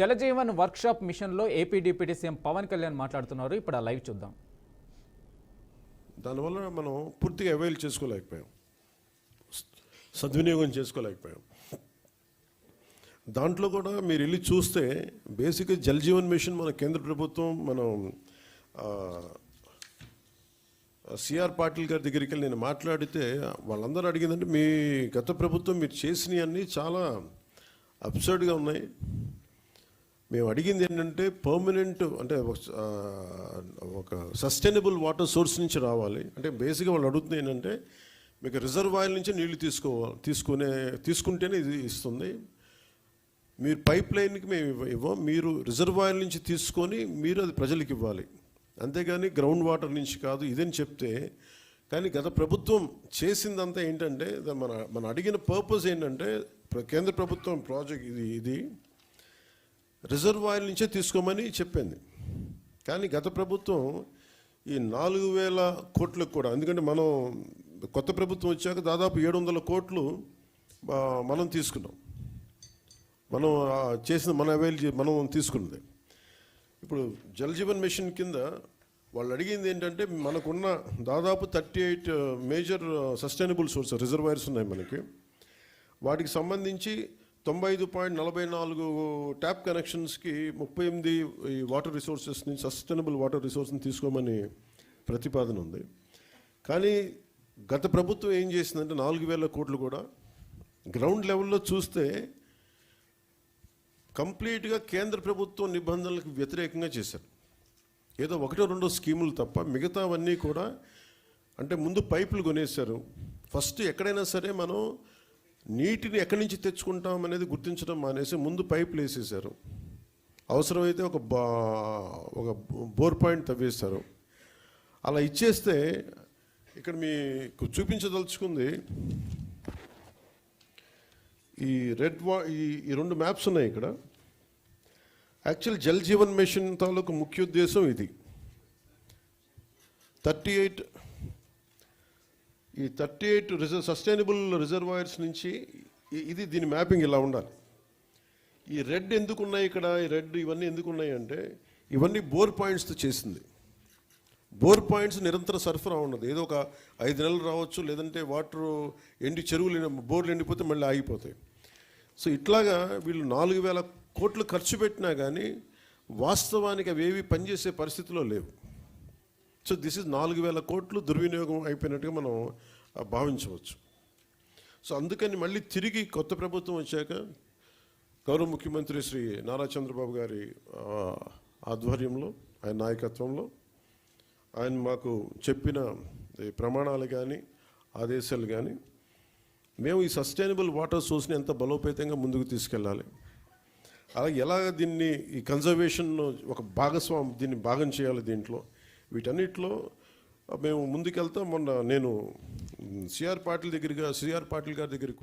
Jal Jeevan workshop మిషన్లో AP deputy CM Pawan Kalyan మాట్లాడుతున్నారు. ఇప్పుడు ఆ లైవ్ చూద్దాం. దానివల్ల మనం పూర్తిగా అవైల్ చేసుకోలేకపోయాం, సద్వినియోగం చేసుకోలేకపోయాం. దాంట్లో కూడా మీరు వెళ్ళి చూస్తే బేసిక్గా జలజీవన్ మిషన్ మన కేంద్ర ప్రభుత్వం మనం సిఆర్ పాటిల్ గారి దగ్గరికి వెళ్ళి నేను మాట్లాడితే వాళ్ళందరూ అడిగిందంటే మీ గత ప్రభుత్వం మీరు చేసినవి అన్నీ చాలా అబ్సర్డ్గా ఉన్నాయి. మేము అడిగింది ఏంటంటే పర్మనెంట్ అంటే ఒక సస్టైనబుల్ వాటర్ సోర్స్ నుంచి రావాలి. అంటే బేసిక్గా వాళ్ళు అడుగుతుంది ఏంటంటే మీకు రిజర్వాయర్ నుంచి నీళ్లు తీసుకుంటేనే ఇది ఇస్తుంది. మీరు పైప్ లైన్కి మేము ఇవ్వం, మీరు రిజర్వాయర్ నుంచి తీసుకొని మీరు అది ప్రజలకు ఇవ్వాలి, అంతేగాని గ్రౌండ్ వాటర్ నుంచి కాదు ఇదని చెప్తే. కానీ గత ప్రభుత్వం చేసిందంతా ఏంటంటే మన అడిగిన పర్పస్ ఏంటంటే కేంద్ర ప్రభుత్వం ప్రాజెక్ట్ ఇది రిజర్వాయర్ నుంచే తీసుకోమని చెప్పింది. కానీ గత ప్రభుత్వం ఈ 4,000 కోట్లకు కూడా, ఎందుకంటే మనం కొత్త ప్రభుత్వం వచ్చాక దాదాపు 700 కోట్లు మనం తీసుకున్నాం, మనం చేసిన మనం తీసుకున్నది. ఇప్పుడు జలజీవన్ మిషన్ కింద వాళ్ళు అడిగింది ఏంటంటే మనకున్న దాదాపు 38 మేజర్ సస్టైనబుల్ సోర్స్ రిజర్వాయర్స్ ఉన్నాయి మనకి. వాటికి సంబంధించి 95.44 ట్యాప్ కనెక్షన్స్కి 38 ఈ వాటర్ రిసోర్సెస్ నుంచి సస్టైనబుల్ వాటర్ రిసోర్స్ని తీసుకోమని ప్రతిపాదన ఉంది. కానీ గత ప్రభుత్వం ఏం చేసిందంటే 4,000 కోట్లు కూడా గ్రౌండ్ లెవెల్లో చూస్తే కంప్లీట్గా కేంద్ర ప్రభుత్వం నిబంధనలకు వ్యతిరేకంగా చేశారు. ఏదో 1-2 స్కీములు తప్ప మిగతావన్నీ కూడా అంటే ముందు పైపులు కొనేశారు. ఫస్ట్ ఎక్కడైనా సరే మనం నీటిని ఎక్కడి నుంచి తెచ్చుకుంటాం అనేది గుర్తించడం మానేసి ముందు పైపులు వేసేసారు. అవసరమైతే ఒక బోర్ పాయింట్ తవ్వేస్తారు. అలా ఇచ్చేస్తే ఇక్కడ మీకు చూపించదలుచుకుంది ఈ ఈ 2 మ్యాప్స్ ఉన్నాయి ఇక్కడ. యాక్చువల్ జల్ జీవన్ మిషన్ తాలూకు ముఖ్య ఉద్దేశం ఇది. 38 సస్టైనబుల్ రిజర్వాయర్స్ నుంచి ఇది దీని మ్యాపింగ్ ఇలా ఉండాలి. ఈ రెడ్ ఎందుకు ఉన్నాయి ఇక్కడ, ఈ రెడ్ ఇవన్నీ ఎందుకు ఉన్నాయి అంటే ఇవన్నీ బోర్ పాయింట్స్తో చేసింది. బోర్ పాయింట్స్ నిరంతర సరఫరా ఉండదు, ఏదో ఒక 5 నెలలు రావచ్చు, లేదంటే వాటర్ చెరువులు బోర్లు ఎండిపోతే మళ్ళీ ఆగిపోతాయి. సో ఇట్లాగా వీళ్ళు 4,000 కోట్లు ఖర్చు పెట్టినా కానీ వాస్తవానికి అవి ఏవి పనిచేసే పరిస్థితిలో లేవు. సో దిస్ ఇస్ 4,000 కోట్లు దుర్వినియోగం అయిపోయినట్టుగా మనం భావించవచ్చు. సో అందుకని మళ్ళీ తిరిగి కొత్త ప్రభుత్వం వచ్చాక గౌరవ ముఖ్యమంత్రి శ్రీ నారా చంద్రబాబు గారి ఆధ్వర్యంలో, ఆయన నాయకత్వంలో ఆయన మాకు చెప్పిన ప్రమాణాలు కానీ ఆదేశాలు కానీ మేము ఈ సస్టైనబుల్ వాటర్ సోర్స్ని ఎంత బలోపేతంగా ముందుకు తీసుకెళ్ళాలి, అలాగే ఎలాగ దీన్ని ఈ కన్జర్వేషన్ ఒక దీన్ని భాగం చేయాలి, దీంట్లో వీటన్నిటిలో మేము ముందుకెళ్తాం. మొన్న నేను సిఆర్ పాటిల్ గారి దగ్గరికి